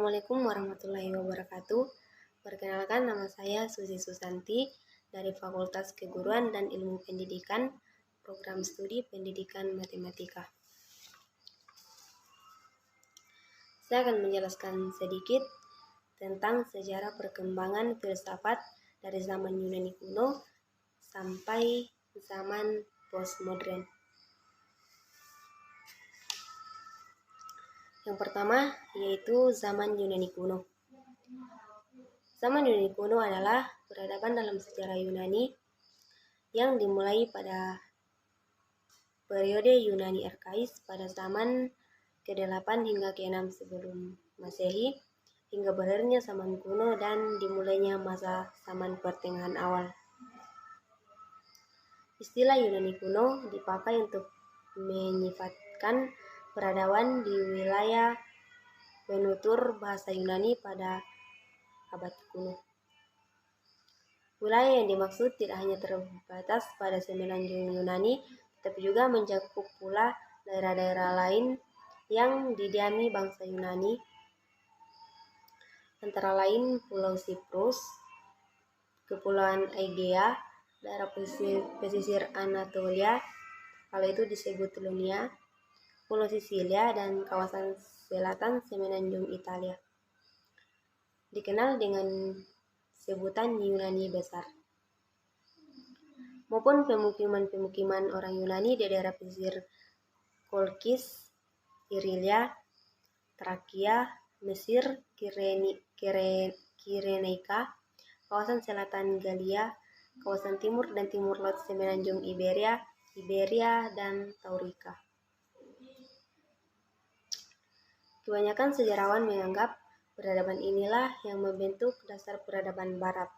Assalamualaikum warahmatullahi wabarakatuh. Perkenalkan, nama saya Susi Susanti dari Fakultas Keguruan dan Ilmu Pendidikan, Program Studi Pendidikan Matematika. Saya akan menjelaskan sedikit tentang sejarah perkembangan filsafat dari zaman Yunani kuno sampai zaman postmodern. Yang pertama yaitu zaman Yunani kuno. Zaman Yunani kuno adalah peradaban dalam sejarah Yunani yang dimulai pada periode Yunani Arkais pada zaman ke-8 hingga ke-6 sebelum Masehi, hingga berakhirnya zaman kuno dan dimulainya masa zaman pertengahan awal. Istilah Yunani kuno dipakai untuk menyifatkan peradaban di wilayah penutur bahasa Yunani pada abad kuno. Wilayah yang dimaksud tidak hanya terbatas pada semenanjung Yunani, tetapi juga mencakup pula daerah-daerah lain yang didiami bangsa Yunani, antara lain Pulau Siprus, Kepulauan Aegea, daerah pesisir Anatolia, kalau itu disebut Lunia, Pulau Sisilia, dan kawasan selatan semenanjung Italia, dikenal dengan sebutan Yunani Besar, maupun pemukiman-pemukiman orang Yunani di daerah pesisir Kolkis, Irilia, Trakia, Mesir, Kireneika, kawasan selatan Galia, kawasan timur dan timur laut semenanjung Iberia, dan Taurika. Kebanyakan sejarawan menganggap peradaban inilah yang membentuk dasar peradaban Barat.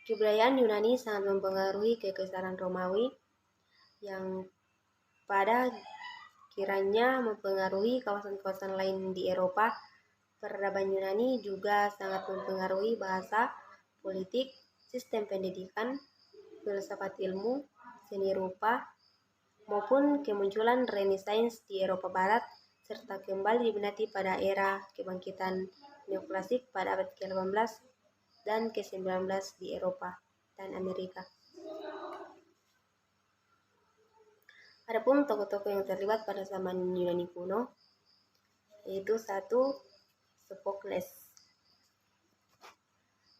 Kebudayaan Yunani sangat mempengaruhi Kekaisaran Romawi yang pada kiranya mempengaruhi kawasan-kawasan lain di Eropa. Peradaban Yunani juga sangat mempengaruhi bahasa, politik, sistem pendidikan, filsafat ilmu, seni rupa, maupun kemunculan Renaissance di Eropa Barat, serta kembali diminati pada era kebangkitan neoklasik pada abad ke-18 dan ke-19 di Eropa dan Amerika. Adapun tokoh-tokoh yang terlibat pada zaman Yunani kuno yaitu 1. Sophocles.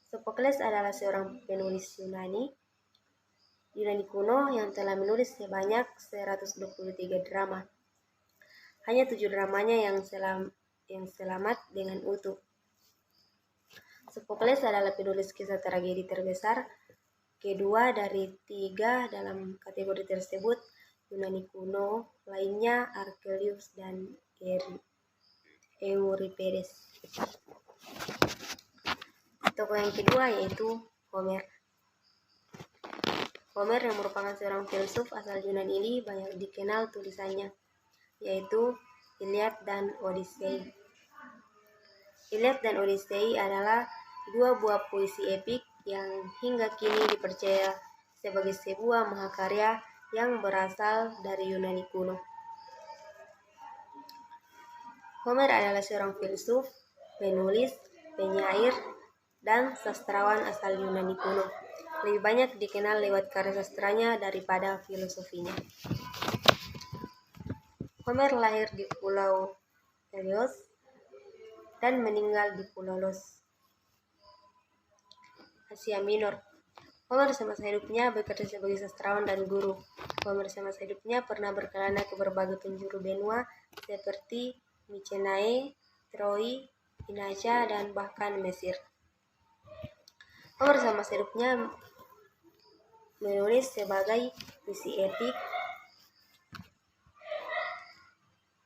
Sophocles adalah seorang penulis Yunani kuno yang telah menulis sebanyak 123 drama. Hanya 7 dramanya yang selamat dengan utuh. Sophocles adalah penulis kisah tragedi terbesar kedua dari 3 dalam kategori tersebut. Yunani kuno lainnya Archelaus dan Euripides. Tokoh yang kedua yaitu Homer. Homer yang merupakan seorang filsuf asal Yunani ini banyak dikenal tulisannya, yaitu Iliad dan Odyssey. Iliad dan Odyssey adalah 2 buah puisi epik yang hingga kini dipercaya sebagai sebuah mahakarya yang berasal dari Yunani kuno. Homer adalah seorang filsuf, penulis, penyair, dan sastrawan asal Yunani kuno. Lebih banyak dikenal lewat karya sastranya daripada filosofinya. Homer lahir di Pulau Helios dan meninggal di Pulau Los, Asia Minor. Homer semasa hidupnya bekerja sebagai sastrawan dan guru. Homer semasa hidupnya pernah berkelana ke berbagai penjuru benua seperti Mycenae, Troy, Phoenicia, dan bahkan Mesir. Homer semasa hidupnya menulis sebagai puisi epik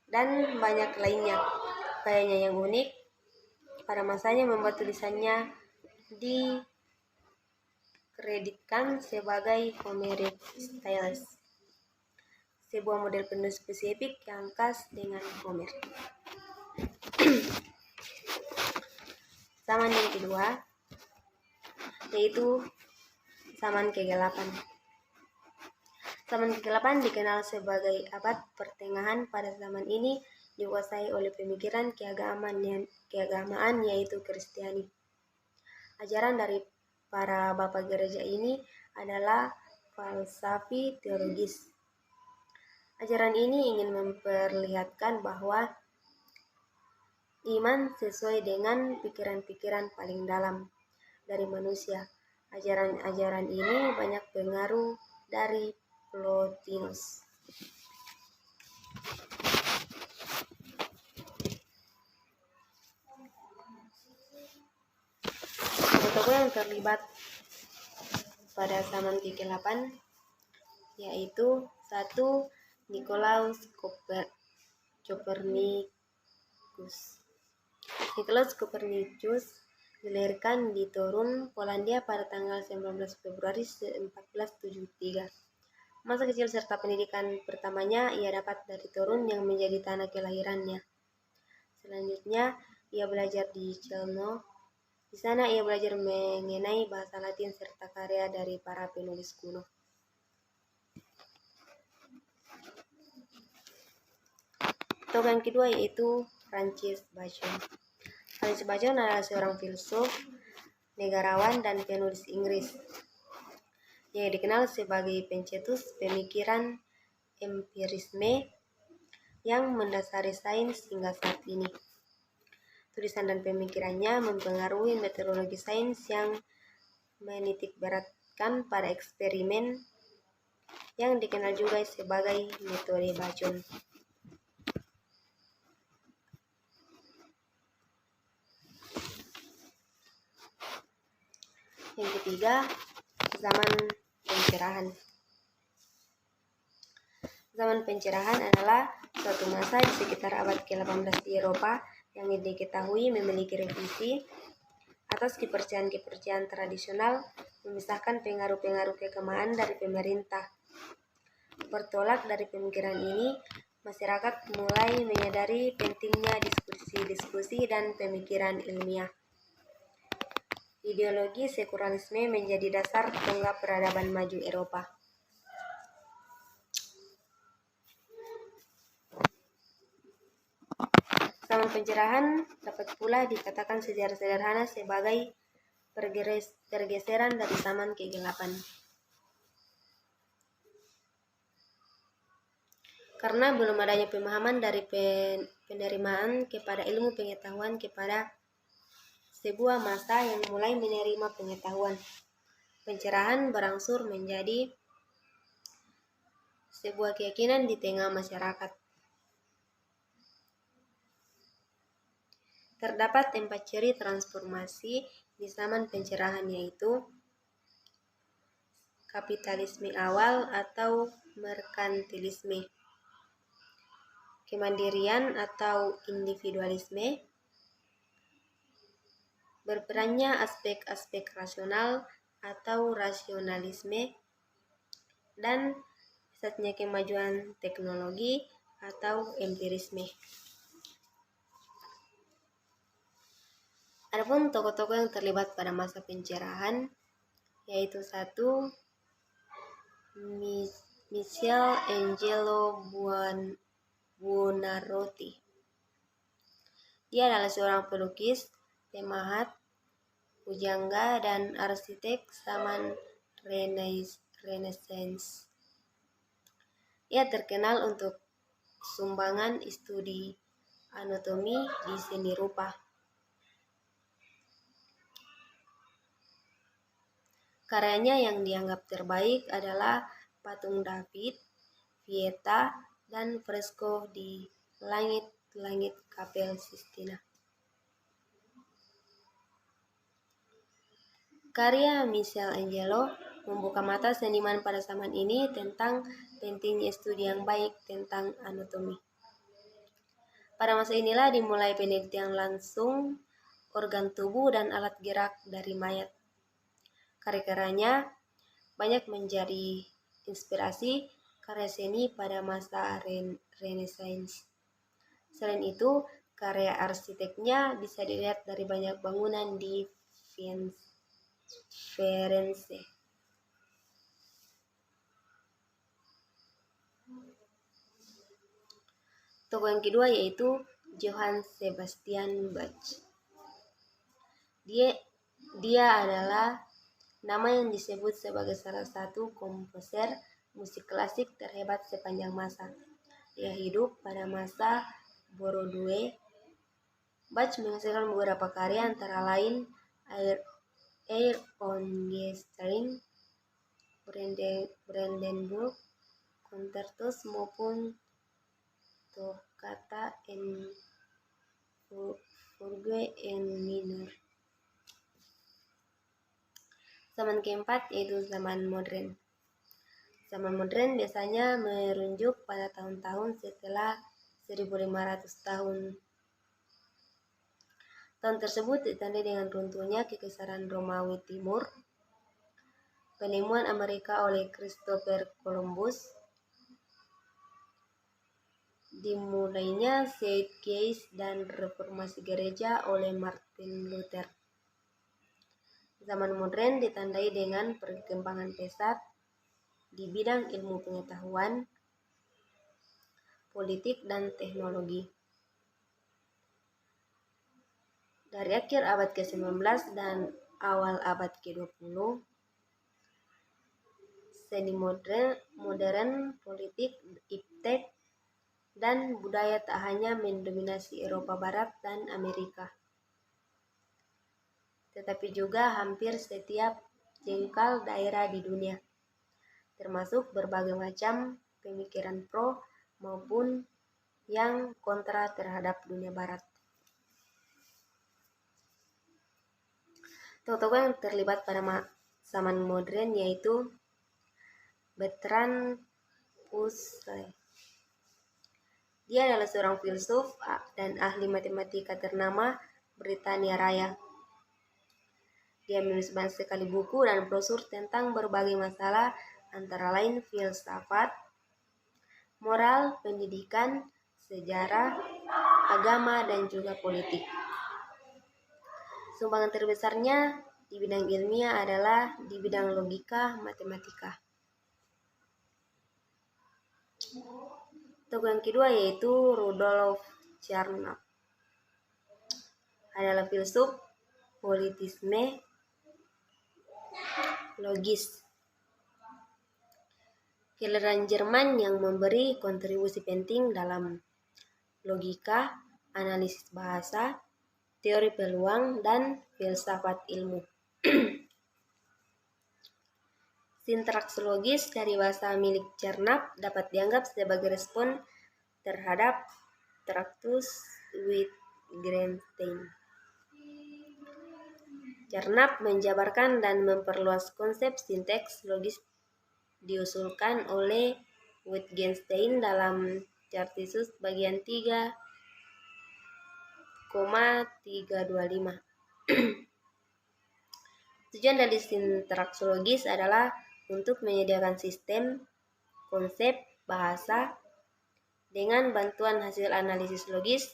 dan banyak lainnya. Gayanya yang unik pada masanya membuat tulisannya dikreditkan sebagai Homeric Styles, sebuah model penulis puisi epik yang khas dengan Homer. Zaman yang kedua yaitu zaman ke-8. Zaman ke-8 dikenal sebagai abad pertengahan. Pada zaman ini dikuasai oleh pemikiran keagamaan yaitu Kristiani. Ajaran dari para bapak gereja ini adalah falsafi teologis. Ajaran ini ingin memperlihatkan bahwa iman sesuai dengan pikiran-pikiran paling dalam dari manusia. Ajaran-ajaran ini banyak pengaruh dari Plotinus. Tokoh yang terlibat pada zaman ke-8 yaitu 1. Nicolaus Copernicus. Nicolaus Copernicus dilahirkan di Torun, Polandia pada tanggal 19 Februari 1473. Masa kecil serta pendidikan pertamanya ia dapat dari Torun yang menjadi tanah kelahirannya. Selanjutnya, ia belajar di Chelmno. Di sana ia belajar mengenai bahasa Latin serta karya dari para penulis kuno. Tokoh yang kedua yaitu Francis Bacon. Francis Bacon adalah seorang filsuf, negarawan, dan penulis Inggris. Ia dikenal sebagai pencetus pemikiran empirisme yang mendasari sains hingga saat ini. Tulisan dan pemikirannya mempengaruhi metodologi sains yang menitikberatkan pada eksperimen yang dikenal juga sebagai metode Bacon. Yang ketiga, zaman pencerahan. Zaman pencerahan adalah suatu masa di sekitar abad ke-18 di Eropa yang diketahui memiliki revisi atas kepercayaan-kepercayaan tradisional, memisahkan pengaruh-pengaruh keagamaan dari pemerintah. Bertolak dari pemikiran ini, masyarakat mulai menyadari pentingnya diskusi-diskusi dan pemikiran ilmiah. Ideologi sekularisme menjadi dasar tonggak peradaban maju Eropa. Zaman pencerahan dapat pula dikatakan secara sederhana sebagai pergeseran dari zaman kegelapan. Karena belum adanya pemahaman dari penerimaan kepada ilmu pengetahuan kepada sebuah masa yang mulai menerima pengetahuan. Pencerahan berangsur menjadi sebuah keyakinan di tengah masyarakat. Terdapat 4 ciri transformasi di zaman pencerahan yaitu kapitalisme awal atau merkantilisme, kemandirian atau individualisme, berperannya aspek-aspek rasional atau rasionalisme, dan pesatnya kemajuan teknologi atau empirisme. Adapun tokoh-tokoh yang terlibat pada masa pencerahan yaitu 1. Michelangelo Buonarroti. Dia adalah seorang pelukis, pemahat, pujangga, dan arsitek zaman Renaissance. Ia terkenal untuk sumbangan studi anatomi di seni rupa. Karyanya yang dianggap terbaik adalah patung David, Pieta, dan fresko di langit-langit Kapel Sistina. Karya Michelangelo membuka mata seniman pada zaman ini tentang pentingnya studi yang baik tentang anatomi. Pada masa inilah dimulai penelitian langsung organ tubuh dan alat gerak dari mayat. Karya-karyanya banyak menjadi inspirasi karya seni pada masa Renaissance. Selain itu, karya arsiteknya bisa dilihat dari banyak bangunan di Firenze. Tokoh yang kedua yaitu Johann Sebastian Bach. Dia adalah nama yang disebut sebagai salah satu komposer musik klasik terhebat sepanjang masa. Dia hidup pada masa Baroque. Bach menghasilkan beberapa karya antara lain Air on Gestring, Brandenburg Concertos maupun Toccata en Fugue en minor. Zaman keempat yaitu zaman modern. Zaman modern biasanya merujuk pada tahun-tahun setelah 1500 tahun. Tahun tersebut ditandai dengan runtuhnya Kekaisaran Romawi Timur, penemuan Amerika oleh Christopher Columbus, dimulainya Zeitgeist dan reformasi gereja oleh Martin Luther. Zaman modern ditandai dengan perkembangan pesat di bidang ilmu pengetahuan, politik, dan teknologi. Dari akhir abad ke-19 dan awal abad ke-20, seni modern, politik, iptek, dan budaya tak hanya mendominasi Eropa Barat dan Amerika, tetapi juga hampir setiap jengkal daerah di dunia, termasuk berbagai macam pemikiran pro maupun yang kontra terhadap dunia barat. Tokoh yang terlibat pada zaman modern yaitu Bertrand Russell. Dia adalah seorang filsuf dan ahli matematika ternama Britania Raya. Dia menulis banyak sekali buku dan brosur tentang berbagai masalah, antara lain filsafat, moral, pendidikan, sejarah, agama, dan juga politik. Sumbangan terbesarnya di bidang ilmiah adalah di bidang logika matematika. Tokoh yang kedua yaitu Rudolf Carnap. Adalah filsuf politisme logis kelahiran Jerman yang memberi kontribusi penting dalam logika, analisis bahasa, teori peluang, dan filsafat ilmu. Sintaks logis dari bahasa milik Carnap dapat dianggap sebagai respon terhadap Tractatus Wittgenstein. Carnap menjabarkan dan memperluas konsep sinteks logis diusulkan oleh Wittgenstein dalam Chartisius bagian 3,325. Tujuan dari sintaks logis adalah untuk menyediakan sistem, konsep, bahasa dengan bantuan hasil analisis logis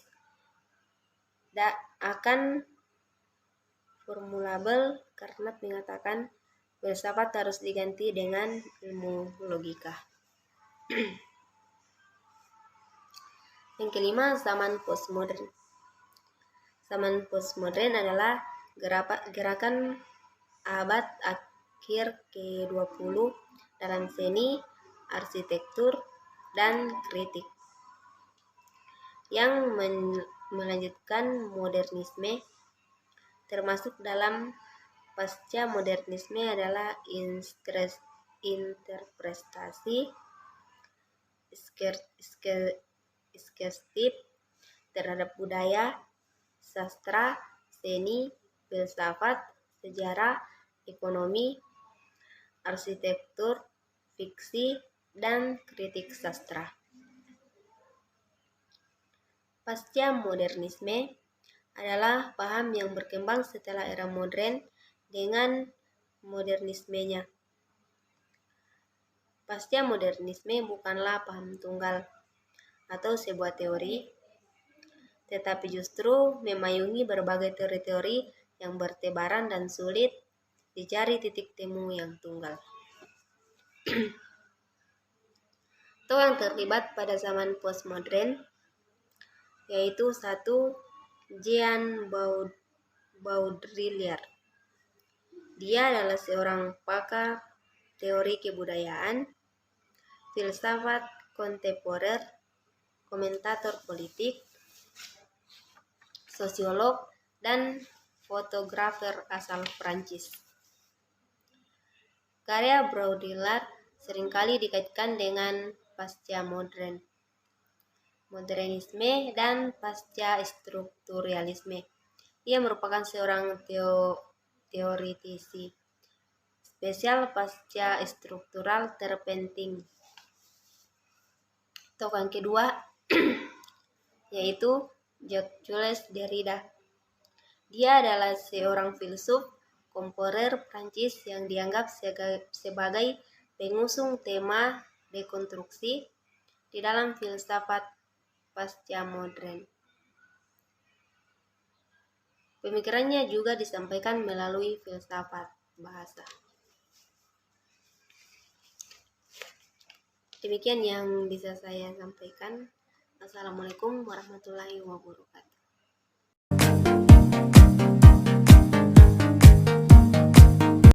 akan formulabel. Karena mengatakan filsafat harus diganti dengan ilmu logika. Yang kelima, zaman postmodern. Zaman postmodern adalah gerakan abad akhir ke-20 dalam seni, arsitektur, dan kritik yang melanjutkan modernisme, termasuk dalam pasca modernisme adalah interpretasi skeptis terhadap budaya, sastra, seni, filsafat, sejarah, ekonomi, arsitektur, fiksi, dan kritik sastra. Pasca modernisme adalah paham yang berkembang setelah era modern dengan modernismenya. Pasca modernisme bukanlah paham tunggal atau sebuah teori, tetapi justru memayungi berbagai teori-teori yang bertebaran dan sulit dicari titik temu yang tunggal. Tokoh yang terlibat pada zaman postmodern yaitu satu, Jean Baudrillard. Dia adalah seorang pakar teori kebudayaan, filsafat kontemporer, komentator politik, sosiolog, dan fotografer asal Prancis. Karya Baudrillard seringkali dikaitkan dengan pasca modernisme dan pasca strukturalisme. Ia merupakan seorang teoritisi spesial pasca struktural terpenting. Tokoh yang kedua yaitu Jacques Derrida. Dia adalah seorang filsuf kontemporer Prancis yang dianggap sebagai pengusung tema dekonstruksi di dalam filsafat pasca modern. Pemikirannya juga disampaikan melalui filsafat bahasa. Demikian yang bisa saya sampaikan. Assalamualaikum warahmatullahi wabarakatuh.